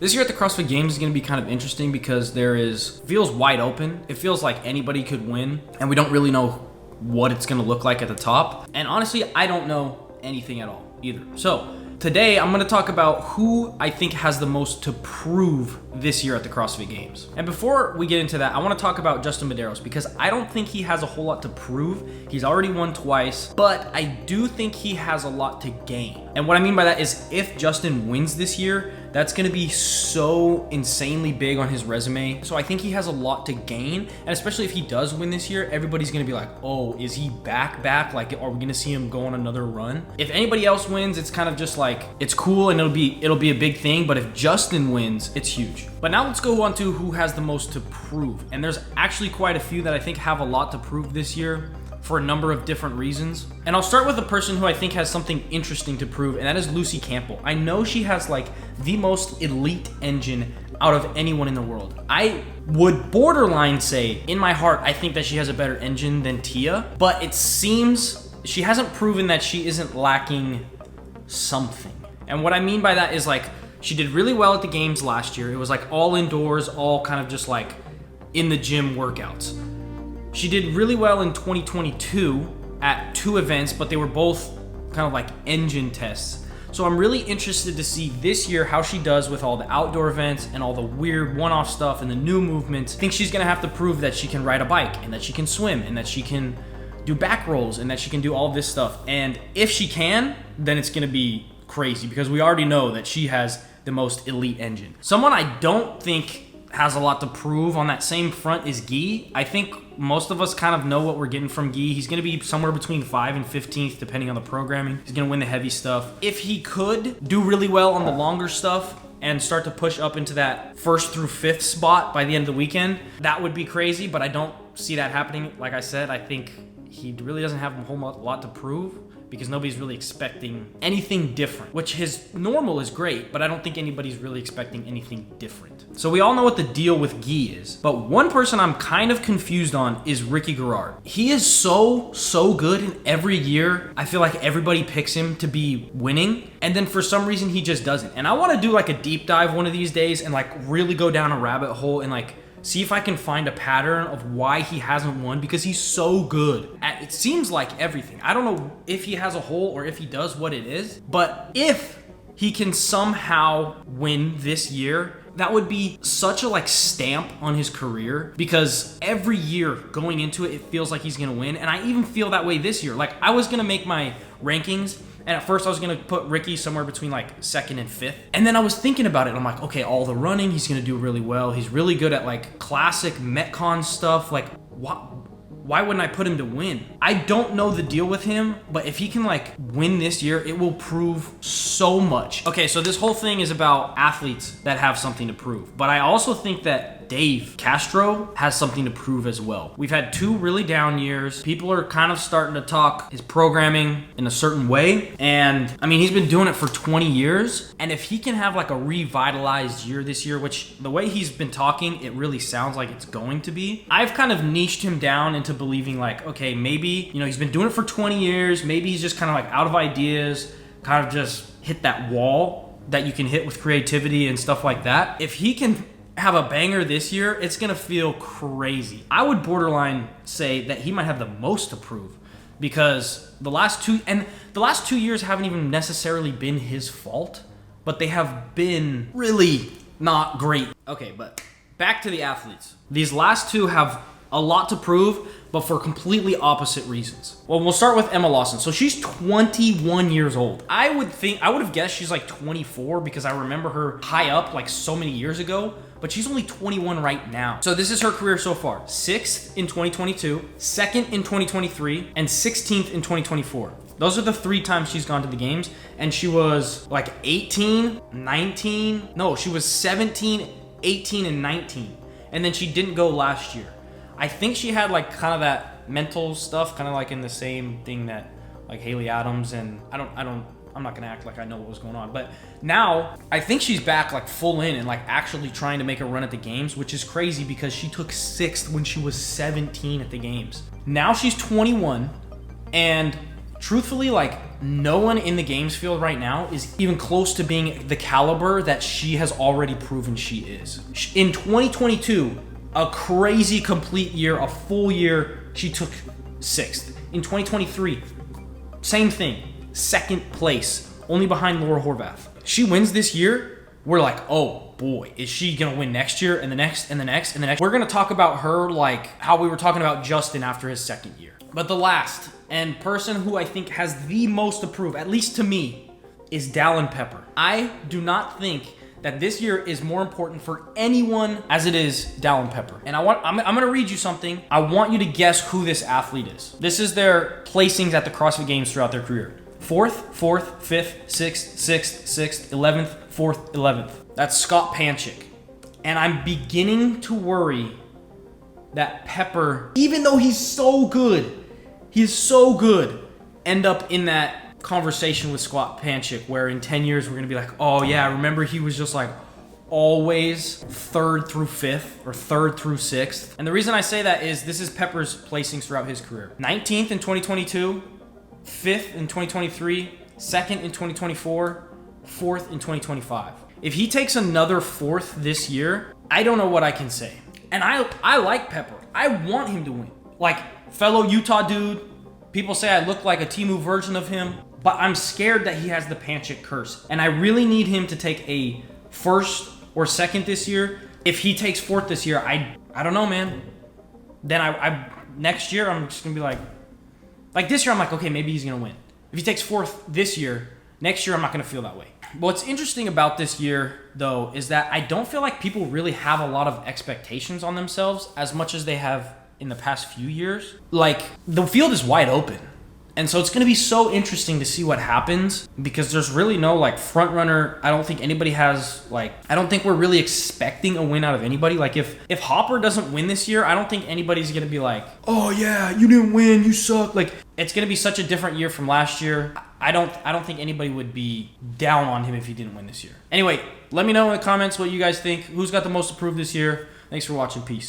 This year at the CrossFit Games is going to be kind of interesting because feels wide open. It feels like anybody could win, and we don't really know what it's going to look like at the top. And honestly, I don't know anything at all either. So today I'm going to talk about who I think has the most to prove this year at the CrossFit Games. And before we get into that, I want to talk about Justin Medeiros because I don't think he has a whole lot to prove. He's already won twice, but I do think he has a lot to gain. And what I mean by that is if Justin wins this year, that's going to be so insanely big on his resume. So I think he has a lot to gain. And especially if he does win this year, everybody's going to be like, oh, is he back? Like, are we going to see him go on another run? If anybody else wins, it's kind of just like, it's cool and it'll be a big thing. But if Justin wins, it's huge. But now let's go on to who has the most to prove. And there's actually quite a few that I think have a lot to prove this year for a number of different reasons. And I'll start with a person who I think has something interesting to prove, and that is Lucy Campbell. I know she has like the most elite engine out of anyone in the world. I would borderline say, in my heart, I think that she has a better engine than Tia, but it seems she hasn't proven that she isn't lacking something. And what I mean by that is like, she did really well at the games last year. It was like all indoors, all kind of just like in the gym workouts. She did really well in 2022 at 2 events, but they were both kind of like engine tests. So I'm really interested to see this year how she does with all the outdoor events and all the weird one-off stuff and the new movements. I think she's gonna have to prove that she can ride a bike and that she can swim and that she can do back rolls and that she can do all this stuff. And if she can, then it's gonna be crazy because we already know that she has the most elite engine. Someone I don't think has a lot to prove on that same front is Ghee. I think most of us kind of know what we're getting from Ghee. He's going to be somewhere between 5th and 15th depending on the programming. He's going to win the heavy stuff. If he could do really well on the longer stuff and start to push up into that 1st through 5th spot by the end of the weekend, that would be crazy, but I don't see that happening. Like I said, I think he really doesn't have a whole lot to prove because nobody's really expecting anything different, which his normal is great, but I don't think anybody's really expecting anything different. So we all know what the deal with Ghee is, but one person I'm kind of confused on is Ricky Garard. He is so good, and every year I feel like everybody picks him to be winning, and then for some reason he just doesn't. And I want to do like a deep dive one of these days and like really go down a rabbit hole and like see if I can find a pattern of why he hasn't won because he's so good at, it seems like everything. I don't know if he has a hole or if he does what it is, but if he can somehow win this year, that would be such a like stamp on his career because every year going into it, it feels like he's gonna win. And I even feel that way this year. Like I was gonna make my rankings and at first I was gonna put Ricky somewhere between like 2nd and 5th. And then I was thinking about it and I'm like, okay, all the running, he's gonna do really well. He's really good at like classic Metcon stuff. Like why wouldn't I put him to win? I don't know the deal with him, but if he can like win this year, it will prove so much. Okay, so this whole thing is about athletes that have something to prove, but I also think that Castro has something to prove as well. We've had 2 really down years. People are kind of starting to talk his programming in a certain way. And I mean, he's been doing it for 20 years. And if he can have like a revitalized year this year, which the way he's been talking, it really sounds like it's going to be. I've kind of niched him down into believing like, okay, maybe, he's been doing it for 20 years. Maybe he's just kind of like out of ideas, kind of just hit that wall that you can hit with creativity and stuff like that. If he can have a banger this year, it's gonna feel crazy. I would borderline say that he might have the most to prove because the last 2 years haven't even necessarily been his fault, but they have been really not great. Okay, but back to the athletes. These last 2 have a lot to prove, but for completely opposite reasons. Well, we'll start with Emma Lawson. So she's 21 years old. I would have guessed she's like 24 because I remember her high up like so many years ago, but she's only 21 right now. So this is her career so far. 6th in 2022, 2nd in 2023, and 16th in 2024. Those are the 3 times she's gone to the games, and she was like 18, 19, no, she was 17, 18, and 19, and then she didn't go last year. I think she had like kind of that mental stuff, kind of like in the same thing that like Haley Adams, and I'm not gonna act like I know what was going on, but now I think she's back like full in and like actually trying to make a run at the games, which is crazy because she took 6th when she was 17 at the games. Now she's 21 and truthfully, like, no one in the games field right now is even close to being the caliber that she has already proven she is. In 2022, a crazy complete year, a full year, she took 6th. In 2023, same thing, 2nd place, only behind Laura Horvath. She wins this year, we're like, oh boy, is she gonna win next year and the next and the next and the next? We're gonna talk about her like how we were talking about Justin after his 2nd year. But the last and person who I think has the most to prove, at least to me, is Dallin Pepper. I do not think that this year is more important for anyone as it is Dallin Pepper. And I'm gonna read you something. I want you to guess who this athlete is. This is their placings at the CrossFit Games throughout their career. 4th, 4th, 5th, 6th, 6th, 6th, 11th, 4th, 11th. That's Scott Panchik. And I'm beginning to worry that Pepper, even though he's so good, end up in that conversation with Scott Panchik where in 10 years we're gonna be like, oh yeah, remember he was just like always 3rd through 5th or 3rd through 6th. And the reason I say that is this is Pepper's placings throughout his career. 19th in 2022, 5th in 2023, 2nd in 2024, 4th in 2025. If he takes another 4th this year, I don't know what I can say. And I like Pepper. I want him to win. Like, fellow Utah dude, people say I look like a Temu version of him, but I'm scared that he has the Panchik curse. And I really need him to take a 1st or 2nd this year. If he takes 4th this year, I don't know, man. Then I next year, I'm just gonna be like this year, I'm like, okay, maybe he's gonna win. If he takes 4th this year, next year, I'm not gonna feel that way. What's interesting about this year, though, is that I don't feel like people really have a lot of expectations on themselves as much as they have in the past few years. Like, the field is wide open. And so it's going to be so interesting to see what happens because there's really no, like, front runner. I don't think anybody has, like, I don't think we're really expecting a win out of anybody. Like, if Hopper doesn't win this year, I don't think anybody's going to be like, oh, yeah, you didn't win, you suck. Like, it's going to be such a different year from last year. I don't think anybody would be down on him if he didn't win this year. Anyway, let me know in the comments what you guys think. Who's got the most to prove this year? Thanks for watching. Peace.